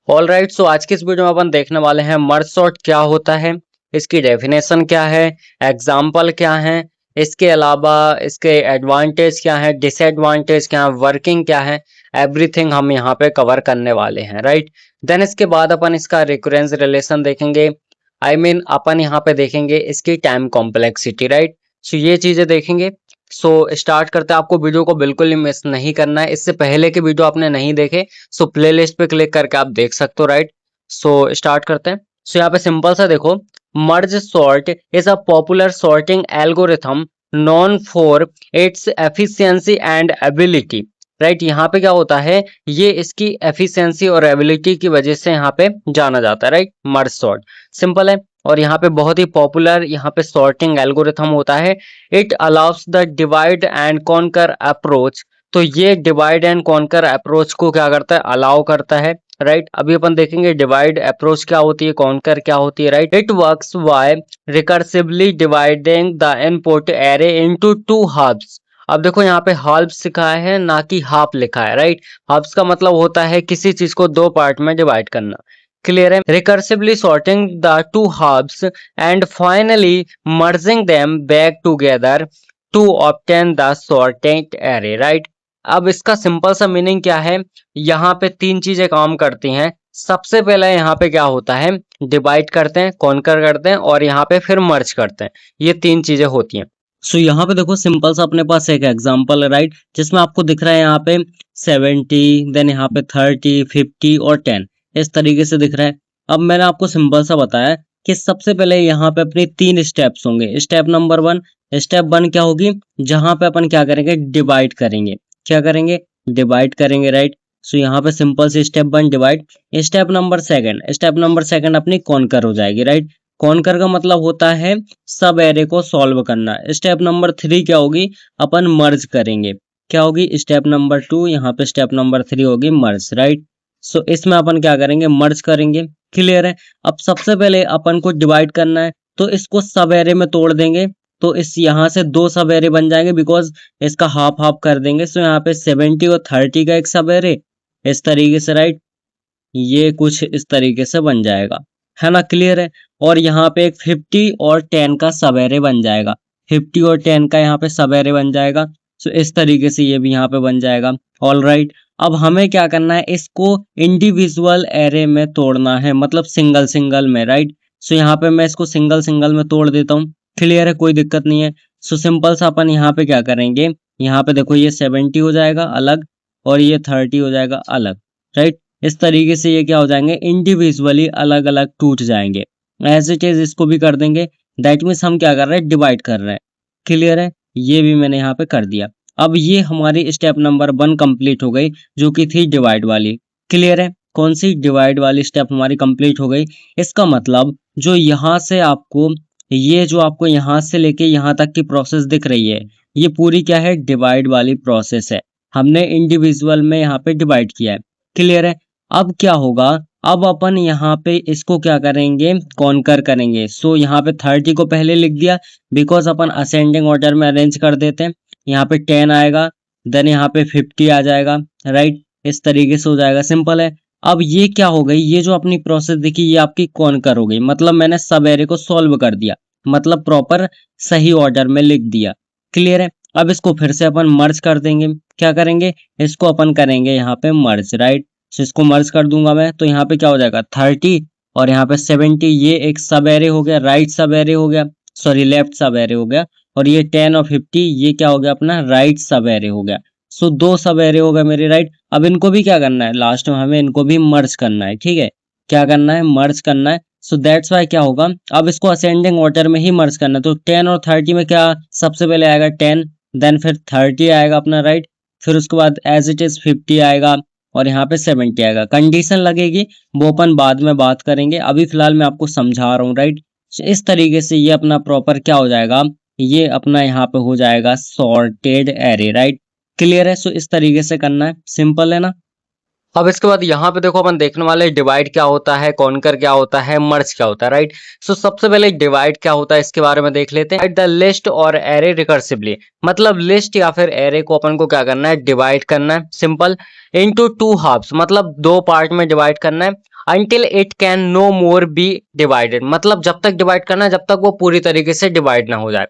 All right, सो आज की इस वीडियो में अपन देखने वाले हैं मर्ज सॉर्ट क्या होता है, इसकी डेफिनेशन क्या है, एग्जाम्पल क्या है, इसके अलावा इसके एडवांटेज क्या है, डिसएडवांटेज क्या है, वर्किंग क्या है, एवरीथिंग हम यहाँ पे कवर करने वाले हैं। राइट, देन इसके बाद अपन इसका रिकरेंस रिलेशन देखेंगे। अपन यहाँ पे देखेंगे इसकी टाइम कॉम्प्लेक्सिटी। राइट, सो ये चीजें देखेंगे। सो स्टार्ट करते हैं। आपको वीडियो को बिल्कुल ही मिस नहीं करना है। इससे पहले के वीडियो आपने नहीं देखे सो प्लेलिस्ट पे क्लिक करके आप देख सकते हो। राइट, सो स्टार्ट करते हैं। सो यहाँ पे सिंपल सा देखो, merge sort is a popular sorting algorithm known for its efficiency and ability. Right, यहाँ पे क्या होता है, ये इसकी एफिशिएंसी और एबिलिटी की वजह से यहाँ पे जाना जाता है। राइट, मर्ज सॉर्ट सिंपल है और यहाँ पे बहुत ही पॉपुलर यहाँ पे सॉर्टिंग एल्गोरिथम होता है। It allow us the divide and conquer approach. तो ये डिवाइड एंड कॉन्कर अप्रोच को क्या करता है, अलाउ करता है। राइट, अभी अपन देखेंगे डिवाइड अप्रोच क्या होती है, कॉन्कर क्या होती है। Right, it works by recursively dividing the input array into two halves. अब देखो यहाँ पे हाफ्स लिखा है ना कि हाफ लिखा है। राइट, हाफ्स का मतलब होता है किसी चीज को दो पार्ट में डिवाइड करना। क्लियर है, recursively sorting the two halves and finally merging them back together to obtain the sorted array. Right, अब इसका सिंपल सा मीनिंग क्या है, यहाँ पे तीन चीजें काम करती हैं। सबसे पहले यहाँ पे क्या होता है, डिवाइड करते हैं, कॉन्कर करते हैं और यहाँ पे फिर मर्ज करते हैं। ये तीन चीजें होती हैं। सो यहाँ पे देखो सिंपल सा अपने पास एक एग्जांपल है। राइट, जिसमें आपको दिख रहा है यहाँ पे 70, देन यहाँ पे 30, 50 और 10 इस तरीके से दिख रहा है। अब मैंने आपको सिंपल सा बताया कि सबसे पहले यहाँ पे अपनी तीन स्टेप्स होंगे। स्टेप नंबर 1, स्टेप 1 क्या होगी, जहां पे अपन क्या करेंगे, डिवाइड करेंगे। क्या करेंगे, डिवाइड करेंगे। राइट, सो यहाँ पे सिंपल से step 1 divide. Step number 2, step number 2 अपनी कॉन्कर हो जाएगी। राइट, कॉन्कर का मतलब होता है सब एरे को सॉल्व करना। स्टेप नंबर 3 क्या होगी, अपन मर्ज करेंगे। क्या होगी, स्टेप नंबर 2, यहाँ पे स्टेप नंबर 3 होगी मर्ज। राइट, सो इसमें अपन क्या करेंगे, मर्ज करेंगे। क्लियर है, अब सबसे पहले अपन को डिवाइड करना है तो इसको सब एरे में तोड़ देंगे। तो इस यहाँ से दो सब एरे बन जाएंगे बिकॉज इसका हाफ हाफ कर देंगे। सो यहाँ पे 70 और 30 का एक सब एरे इस तरीके से। राइट, ये कुछ इस तरीके से बन जाएगा, है ना। क्लियर है, और यहाँ पे एक 50 और 10 का सब एरे बन जाएगा। 50 और 10 का यहाँ पे सब एरे बन जाएगा। सो इस तरीके से ये भी यहाँ पे बन जाएगा। ऑल राइट, अब हमें क्या करना है, इसको इंडिविजुअल एरे में तोड़ना है, मतलब सिंगल सिंगल में। राइट, सो यहाँ पे मैं इसको सिंगल सिंगल में तोड़ देता हूँ। क्लियर है, कोई दिक्कत नहीं है। सो सिंपल सा अपन यहाँ पे क्या करेंगे, यहाँ पे देखो ये 70 हो जाएगा अलग और ये 30 हो जाएगा अलग। राइट, इस तरीके से ये क्या हो जाएंगे, इंडिविजुअली अलग अलग टूट जाएंगे। एज इट इज इसको भी कर देंगे। दैट मीन्स हम क्या कर रहे हैं, डिवाइड कर रहे हैं। क्लियर है, ये भी मैंने यहाँ पे कर दिया। अब ये हमारी स्टेप नंबर 1 कंप्लीट हो गई, जो कि थी डिवाइड वाली। क्लियर है, कौन सी, डिवाइड वाली स्टेप हमारी कंप्लीट हो गई। इसका मतलब जो यहाँ से आपको, ये जो आपको यहाँ से लेके यहाँ तक की प्रोसेस दिख रही है, ये पूरी क्या है, डिवाइड वाली प्रोसेस है। हमने इंडिविजुअल में यहाँ पे डिवाइड किया है। क्लियर है, अब क्या होगा, अब अपन यहाँ पे इसको क्या करेंगे, कॉन्कर करेंगे। सो यहाँ पे 30 को पहले लिख दिया बिकॉज अपन असेंडिंग ऑर्डर में अरेंज कर देते हैं। यहाँ पे 10 आएगा, देन यहाँ पे 50 आ जाएगा। राइट, इस तरीके से हो जाएगा, सिंपल है। अब ये क्या हो गई, ये जो अपनी प्रोसेस देखी ये आपकी कॉन्कर हो गई, मतलब मैंने सब एरे को सॉल्व कर दिया, मतलब प्रॉपर सही ऑर्डर में लिख दिया। क्लियर है, अब इसको फिर से अपन मर्ज कर देंगे। क्या करेंगे, इसको अपन करेंगे यहाँ पे मर्ज। राइट, तो इसको मर्ज कर दूंगा मैं, तो यहाँ पे क्या हो जाएगा 30 और यहाँ पे 70, ये एक सब एरे हो गया, राइट सब एरे हो गया, सॉरी लेफ्ट सब एरे हो गया। और ये 10 और 50 ये क्या हो गया, अपना राइट सब एरे हो गया। सो दो सब एरे हो गए मेरे। राइट, अब इनको भी क्या करना है, लास्ट में हमें इनको भी मर्ज करना है। ठीक है, क्या करना है, मर्ज करना है। सो दैट्स वाई क्या होगा, अब इसको असेंडिंग ऑर्डर में ही मर्ज करना है। तो 10 और 30 में क्या सबसे पहले आएगा 10, देन फिर 30 आएगा अपना। राइट, फिर उसके बाद एज इट इज 50 आएगा और यहाँ पे 70 आएगा। कंडीशन लगेगी वो अपन बाद में बात करेंगे, अभी फिलहाल मैं आपको समझा रहा हूँ। राइट, इस तरीके से ये अपना प्रॉपर क्या हो जाएगा, ये अपना यहाँ पे हो जाएगा सॉर्टेड एरे। राइट, क्लियर है, सो इस तरीके से करना है, सिंपल है ना। अब इसके बाद यहाँ पे देखो अपन देखने वाले डिवाइड क्या होता है, कॉन्कर क्या होता है, मर्ज क्या होता है। राइट, सो सबसे पहले डिवाइड क्या होता है इसके बारे में देख लेते हैं। द लिस्ट और एरे रिकर्सिवली, मतलब लिस्ट या फिर एरे को अपन को क्या करना है, डिवाइड करना है। सिंपल, इनटू टू हाफ्स, मतलब दो पार्ट में डिवाइड करना है। until it can no more be divided, मतलब जब तक डिवाइड करना है जब तक वो पूरी तरीके से डिवाइड ना हो जाए।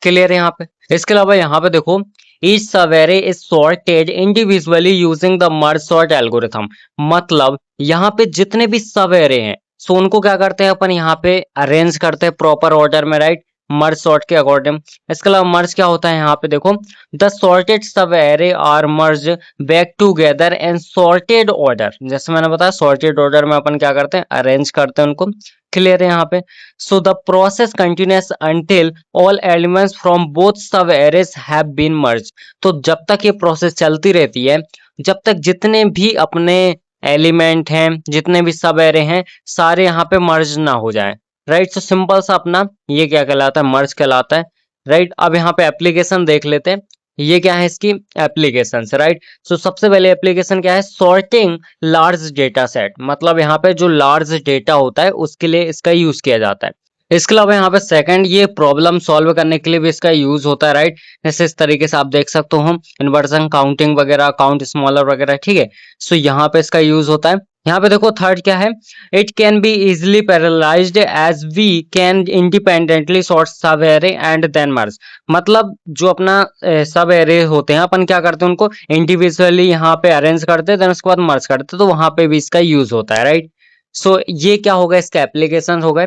क्लियर है यहाँ पे? इसके अलावा यहाँ पे देखो, each सवेरे is sorted individually using the merge sort algorithm, मतलब यहाँ पे जितने भी सवेरे हैं सो उनको क्या करते हैं अपन यहाँ पे अरेंज करते हैं प्रॉपर ऑर्डर में, राइट, मर्ज सॉर्ट के अकॉर्डिंग। इसके अलावा मर्ज क्या होता है यहाँ पे देखो, the sorted sub array are merge back together and sorted order, जैसे मैंने बताया सॉर्टेड ऑर्डर में अपन क्या करते हैं अरेंज करते हैं उनको। क्लियर है यहाँ पे? So the process continuous until all elements from both सब एरेज हैव बीन मर्ज, तो जब तक ये प्रोसेस चलती रहती है, जब तक जितने भी अपने एलिमेंट हैं, जितने भी सब एरे हैं, सारे यहाँ पे मर्ज ना हो जाए, राइट। सो सिंपल सा अपना ये क्या कहलाता है, मर्ज कहलाता है, राइट। अब यहाँ पे एप्लीकेशन देख लेते हैं, ये क्या है इसकी एप्लीकेशन, राइट। सो सबसे पहले एप्लीकेशन क्या है, सॉर्टिंग लार्ज डेटा सेट, मतलब यहाँ पे जो लार्ज डेटा होता है उसके लिए इसका यूज किया जाता है। इसके अलावा यहाँ पे सेकंड, ये प्रॉब्लम सॉल्व करने के लिए भी इसका यूज होता है, राइट। जैसे इस तरीके से आप देख सकते हो, इन्वर्जन काउंटिंग वगैरह, काउंट स्मॉलर वगैरह, ठीक है। सो यहाँ पे इसका यूज होता है। यहाँ पे देखो थर्ड क्या है, it can be easily parallelised as we can independently sort sub array and then merge, मतलब जो अपना सब एरे होते हैं अपन क्या करते हैं उनको इंडिविजुअली यहाँ पे अरेंज करते हैं, देन उसके बाद मर्ज करते हैं, तो वहां पे भी इसका यूज होता है, राइट। सो ये क्या होगा, इसका एप्लीकेशन हो गए,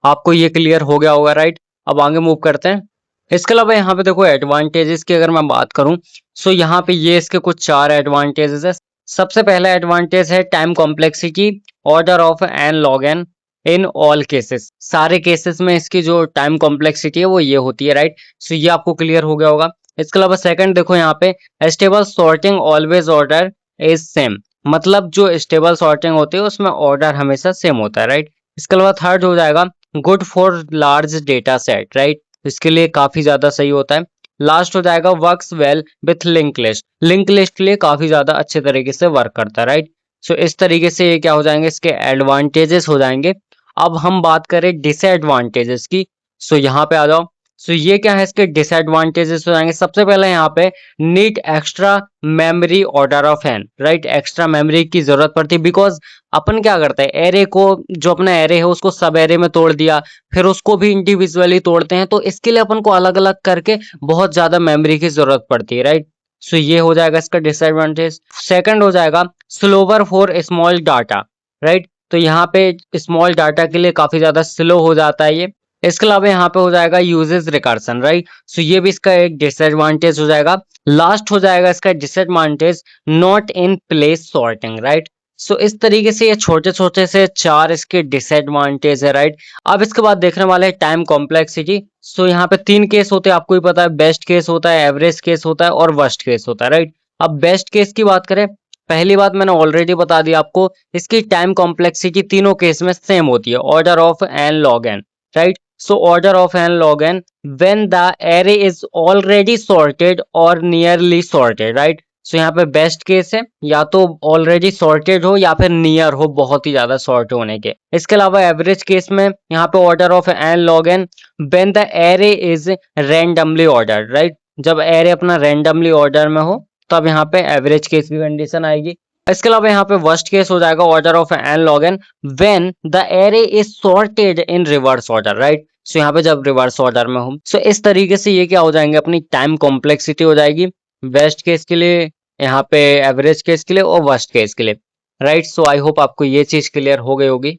आपको ये क्लियर हो गया होगा, राइट। अब आगे मूव करते हैं। इसके अलावा यहाँ पे देखो एडवांटेजेस की अगर मैं बात करूं, सो यहाँ पे ये इसके कुछ 4 एडवांटेजेस है। सबसे पहला एडवांटेज है time complexity, order of N log n in all cases, सारे केसेस में इसकी जो टाइम कॉम्प्लेक्सिटी है वो ये होती है, राइट। सो ये आपको क्लियर हो गया होगा। इसके अलावा सेकंड देखो यहाँ पे, stable sorting always order is same, मतलब जो स्टेबल सॉर्टिंग होती है उसमें ऑर्डर हमेशा सेम होता है, राइट। इसके अलावा थर्ड हो जाएगा good for large data set, right, इसके लिए काफी ज्यादा सही होता है। लास्ट हो जाएगा works well with link list, link list के लिए काफी ज्यादा अच्छे तरीके से वर्क करता है, राइट। सो इस तरीके से ये क्या हो जाएंगे, इसके एडवांटेजेस हो जाएंगे। अब हम बात करें डिसएडवांटेजेस की, सो यहाँ पे आ जाओ। सो ये क्या है, इसके डिसएडवांटेजेस हो जाएंगे। सबसे पहले यहाँ पे need extra memory order of n, right, extra memory की जरूरत पड़ती है, बिकॉज अपन क्या करते हैं एरे को, जो अपना एरे है उसको सब एरे में तोड़ दिया, फिर उसको भी इंडिविजुअली तोड़ते हैं, तो इसके लिए अपन को अलग अलग करके बहुत ज्यादा मेमोरी की जरूरत पड़ती है, राइट। सो ये हो जाएगा इसका डिसएडवांटेज। सेकंड हो जाएगा slower for small data, right, तो यहाँ पे स्मॉल डाटा के लिए काफी ज्यादा स्लो हो जाता है ये। इसके अलावा यहाँ पे हो जाएगा यूजेस रिकर्सन, राइट, सो ये भी इसका एक डिसएडवांटेज हो जाएगा। लास्ट हो जाएगा इसका disadvantage not in place sorting, right. So इस तरीके से ये छोटे छोटे से 4 इसके डिसएडवांटेज है, राइट। अब इसके बाद देखने वाले हैं टाइम कॉम्प्लेक्सिटी। सो यहाँ पे 3 केस होते हैं, आपको ही पता है, बेस्ट केस होता है, एवरेज केस होता है और वर्स्ट केस होता है, राइट। अब बेस्ट केस की बात करें, पहली बात मैंने ऑलरेडी बता दी आपको, इसकी टाइम कॉम्प्लेक्सिटी तीनों केस में सेम होती है, order of N log n, right. So order of N log N when the array is already sorted और नियरली सॉर्टेड, राइट। सो यहाँ पे बेस्ट केस है, या तो ऑलरेडी सॉर्टेड हो या फिर नियर हो बहुत ही ज्यादा सॉर्ट होने के। इसके अलावा एवरेज केस में यहाँ पे order of N log N when the array is randomly ordered, right, जब एरे अपना रैंडमली ऑर्डर में हो तब यहाँ पे एवरेज केस की कंडीशन आएगी। इसके अलावा यहाँ पे वर्स्ट केस हो जाएगा order of N log N when the array is sorted in reverse order, right. So यहाँ पे जब रिवर्स ऑर्डर में हो। सो इस तरीके से ये क्या हो जाएंगे, अपनी टाइम कॉम्प्लेक्सिटी हो जाएगी बेस्ट केस के लिए, यहाँ पे एवरेज केस के लिए और वर्स्ट केस के लिए, राइट। सो आई होप आपको ये चीज क्लियर हो गई होगी।